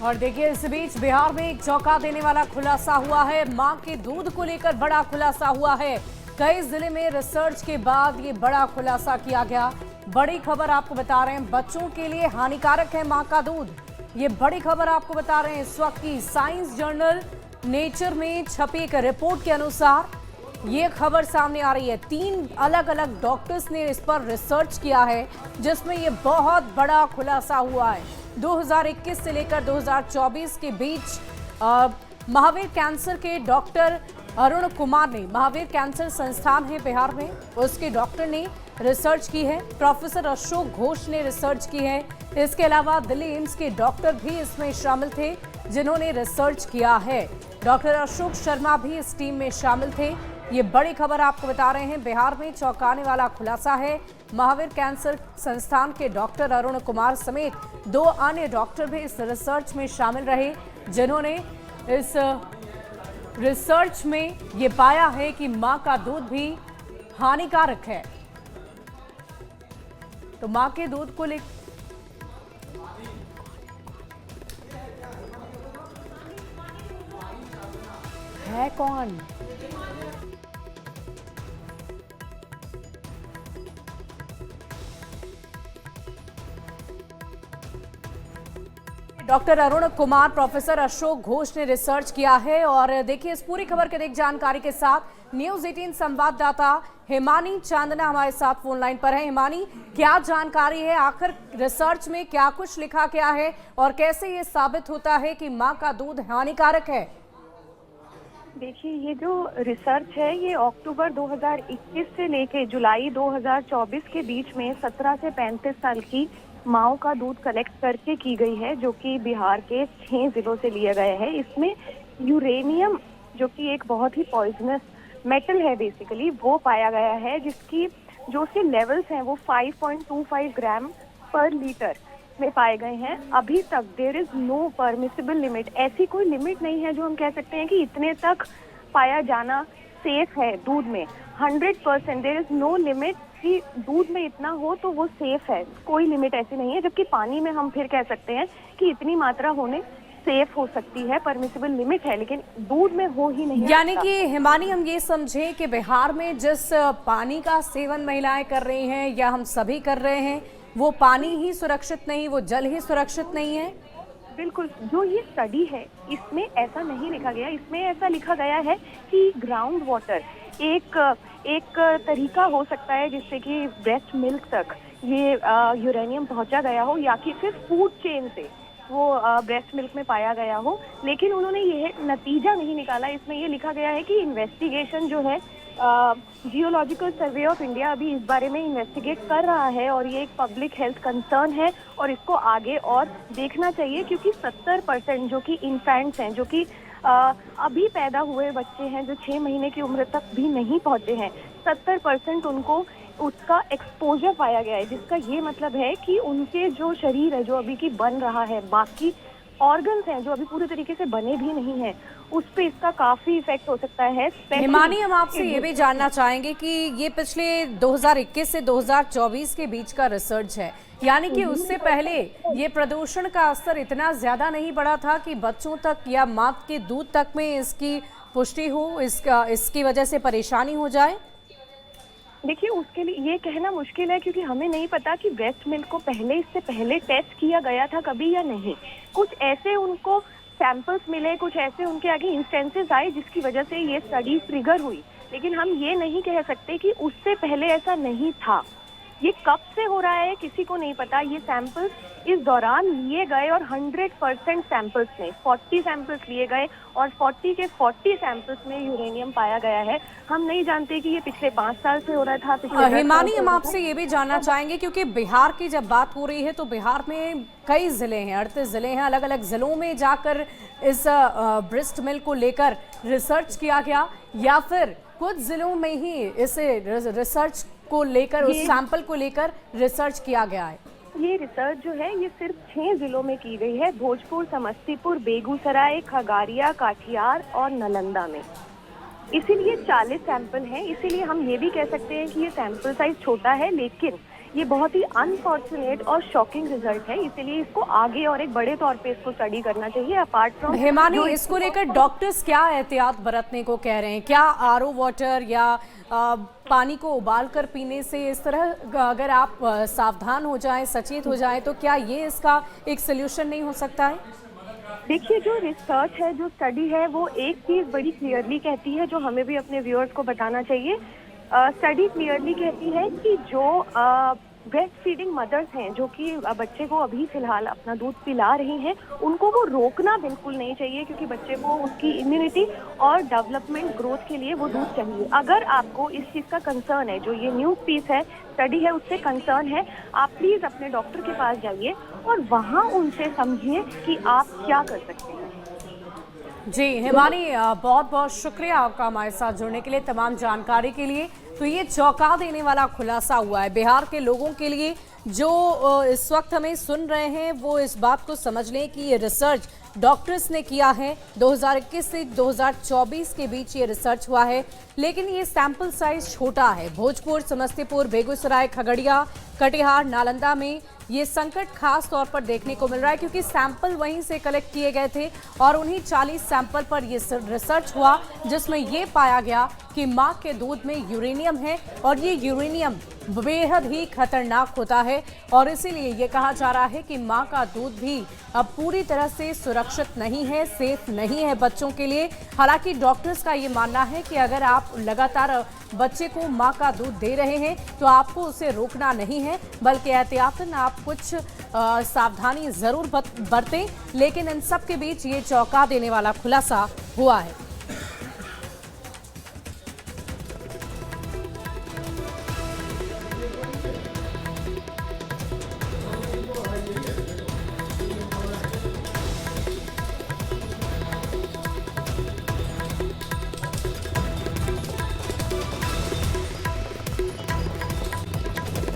और देखिए इस बीच बिहार में एक चौंका देने वाला खुलासा हुआ है। मां के दूध को लेकर बड़ा खुलासा हुआ है। कई जिले में रिसर्च के बाद ये बड़ा खुलासा किया गया। बड़ी खबर आपको बता रहे हैं, बच्चों के लिए हानिकारक है मां का दूध। ये बड़ी खबर आपको बता रहे हैं इस वक्त की साइंस जर्नल नेचर में छपी एक रिपोर्ट के अनुसार ये खबर सामने आ रही है। 3 अलग अलग डॉक्टर्स ने इस पर रिसर्च किया है, जिसमें ये बहुत बड़ा खुलासा हुआ है। 2021 से लेकर 2024 के बीच महावीर कैंसर के डॉक्टर अरुण कुमार ने, महावीर कैंसर संस्थान है बिहार में, उसके डॉक्टर ने रिसर्च की है। प्रोफेसर अशोक घोष ने रिसर्च की है। इसके अलावा दिल्ली एम्स के डॉक्टर भी इसमें शामिल थे, जिन्होंने रिसर्च किया है। डॉक्टर अशोक शर्मा भी इस टीम में शामिल थे। ये बड़ी खबर आपको बता रहे हैं। बिहार में चौंकाने वाला खुलासा है। महावीर कैंसर संस्थान के डॉक्टर अरुण कुमार समेत 2 अन्य डॉक्टर भी इस रिसर्च में शामिल रहे, जिन्होंने इस रिसर्च में ये पाया है कि मां का दूध भी हानिकारक है। तो मां के दूध को लेकर है कौन? डॉक्टर अरुण कुमार, प्रोफेसर अशोक घोष ने रिसर्च किया है। और देखिए इस पूरी खबर के अधिक जानकारी के साथ न्यूज़ 18 संवाददाता हिमानी चांदना हमारे साथ फोन लाइन पर है। हिमानी, क्या जानकारी है, आखिर रिसर्च में क्या कुछ लिखा गया है और कैसे ये साबित होता है कि मां का दूध हानिकारक है? देखिए, ये जो रिसर्च है ये अक्टूबर 2021 से लेके जुलाई 2024 के बीच में 17 से 35 साल की माओं का दूध कलेक्ट करके की गई है, जो कि बिहार के 6 जिलों से लिए गए हैं। इसमें यूरेनियम, जो कि एक बहुत ही पॉइजनस मेटल है बेसिकली, वो पाया गया है, जिसकी जो उसके लेवल्स हैं वो 5.25 ग्राम पर लीटर में पाए गए हैं। अभी तक there is no permissible limit, ऐसी कोई लिमिट नहीं है जो हम कह सकते हैं कि इतने तक पाया जाना सेफ है दूध में। 100% देयर इज नो लिमिट कि दूध में इतना हो तो वो सेफ है, कोई लिमिट ऐसी नहीं है। जबकि पानी में हम फिर कह सकते हैं कि इतनी मात्रा होने सेफ हो सकती है, परमिसिबल लिमिट है, लेकिन दूध में हो ही नहीं। यानी कि हिमानी, हम ये समझे कि बिहार में जिस पानी का सेवन महिलाएं कर रही हैं या हम सभी कर रहे हैं, वो पानी ही सुरक्षित नहीं, वो जल ही सुरक्षित नहीं है। बिल्कुल, जो ये स्टडी है इसमें ऐसा नहीं लिखा गया। इसमें ऐसा लिखा गया है कि ग्राउंड वाटर एक तरीका हो सकता है जिससे कि ब्रेस्ट मिल्क तक ये यूरेनियम पहुंचा गया हो, या कि फिर फूड चेन से वो ब्रेस्ट मिल्क में पाया गया हो, लेकिन उन्होंने ये नतीजा नहीं निकाला। इसमें ये लिखा गया है कि इन्वेस्टिगेशन जो है, जियोलॉजिकल सर्वे ऑफ इंडिया अभी इस बारे में इन्वेस्टिगेट कर रहा है और ये एक पब्लिक हेल्थ कंसर्न है और इसको आगे और देखना चाहिए, क्योंकि 70% जो कि इन्फेंट्स हैं, जो कि अभी पैदा हुए बच्चे हैं, जो 6 महीने की उम्र तक भी नहीं पहुंचे हैं, 70% उनको उसका एक्सपोजर पाया गया है, जिसका ये मतलब है कि उनके जो शरीर है जो अभी की बन रहा है, बाकी ऑर्गन्स हैं जो अभी पूरी तरीके से बने भी नहीं हैं, उस पे इसका काफी इफेक्ट हो सकता है। हिमानी, हम आपसे ये भी जानना चाहेंगे कि ये पिछले 2021 से 2024 के बीच का रिसर्च है, यानी कि उससे पहले ये प्रदूषण का असर इतना ज्यादा नहीं बढ़ा था कि बच्चों तक या मां के दूध तक में इसकी पुष्टि हो, इसकी वजह से परेशानी हो जाए? देखिए, उसके लिए ये कहना मुश्किल है, क्योंकि हमें नहीं पता कि ब्रेस्ट मिल्क को इससे पहले टेस्ट किया गया था कभी या नहीं। कुछ ऐसे उनको सैंपल्स मिले, कुछ ऐसे उनके आगे इंस्टेंसेस आए जिसकी वजह से ये स्टडी ट्रिगर हुई, लेकिन हम ये नहीं कह सकते कि उससे पहले ऐसा नहीं था। ये कब से हो रहा है किसी को नहीं पता। ये सैंपल्स इस दौरान लिए गए और 100% सैंपल्स में 40 सैंपल्स लिए गए और 40 के 40 सैंपल्स में यूरेनियम पाया गया है। हम नहीं जानते कि ये पिछले 5 साल से हो रहा था, पिछले हिमानी, हम आपसे ये भी जानना चाहेंगे, क्योंकि बिहार की जब बात हो रही है तो बिहार में कई जिले हैं, 38 जिले हैं। अलग अलग जिलों में जाकर इस ब्रेस्ट मिल्क को लेकर रिसर्च किया गया, या फिर कुछ जिलों में ही इसे रिसर्च को लेकर, उस सैंपल को लेकर रिसर्च किया गया है? ये रिसर्च जो है ये सिर्फ 6 जिलों में की गई है, भोजपुर, समस्तीपुर, बेगूसराय, खगड़िया, काठियार और नालंदा में। इसीलिए 40 सैंपल हैं। इसीलिए हम ये भी कह सकते हैं कि ये सैंपल साइज छोटा है, लेकिन ये बहुत ही अनफॉर्चुनेट और शॉकिंग रिजल्ट है, इसीलिए इसको आगे और एक बड़े तौर पे इसको स्टडी करना चाहिए। अपार्ट फ्रॉम हिमानी, इसको लेकर डॉक्टर्स क्या एहतियात बरतने को कह रहे हैं? क्या आरओ वाटर या पानी को उबाल कर पीने से इस तरह अगर आप सावधान हो जाएं, सचेत हो जाएं, तो क्या ये इसका एक सोल्यूशन नहीं हो सकता है? देखिए, जो रिसर्च है, जो स्टडी है, वो एक चीज बड़ी क्लियरली कहती है जो हमें भी अपने व्यूअर्स को बताना चाहिए। स्टडी क्लियरली कहती है कि जो ब्रेस्ट फीडिंग मदर्स हैं, जो कि बच्चे को अभी फिलहाल अपना दूध पिला रही हैं, उनको वो रोकना बिल्कुल नहीं चाहिए, क्योंकि बच्चे को उसकी इम्यूनिटी और डेवलपमेंट ग्रोथ के लिए वो दूध चाहिए। अगर आपको इस चीज़ का कंसर्न है, जो ये न्यूज़ पीस है, स्टडी है, उससे कंसर्न है, आप प्लीज़ अपने डॉक्टर के पास जाइए और वहाँ उनसे समझिए कि आप क्या कर सकते हैं। जी हिमानी, बहुत बहुत शुक्रिया आपका हमारे साथ जुड़ने के लिए, तमाम जानकारी के लिए। तो ये चौंका देने वाला खुलासा हुआ है बिहार के लोगों के लिए, जो इस वक्त हमें सुन रहे हैं वो इस बात को समझ लें कि ये रिसर्च डॉक्टर्स ने किया है। 2021 से 2024 के बीच ये रिसर्च हुआ है, लेकिन ये सैंपल साइज छोटा है। भोजपुर, समस्तीपुर, बेगूसराय, खगड़िया, कटिहार, नालंदा में ये संकट खास तौर पर देखने को मिल रहा है, क्योंकि सैंपल वहीं से कलेक्ट किए गए थे और उन्हीं 40 सैंपल पर ये रिसर्च हुआ, जिसमें ये पाया गया कि मां के दूध में यूरेनियम है और ये यूरेनियम बेहद ही खतरनाक होता है और इसीलिए ये कहा जा रहा है कि मां का दूध भी अब पूरी तरह से सुरक्षित नहीं है, सेफ नहीं है बच्चों के लिए। हालांकि डॉक्टर्स का ये मानना है कि अगर आप लगातार बच्चे को मां का दूध दे रहे हैं तो आपको उसे रोकना नहीं है, बल्कि एहतियातन आप कुछ सावधानी जरूर बरतें। लेकिन इन सब के बीच ये चौंका देने वाला खुलासा हुआ है।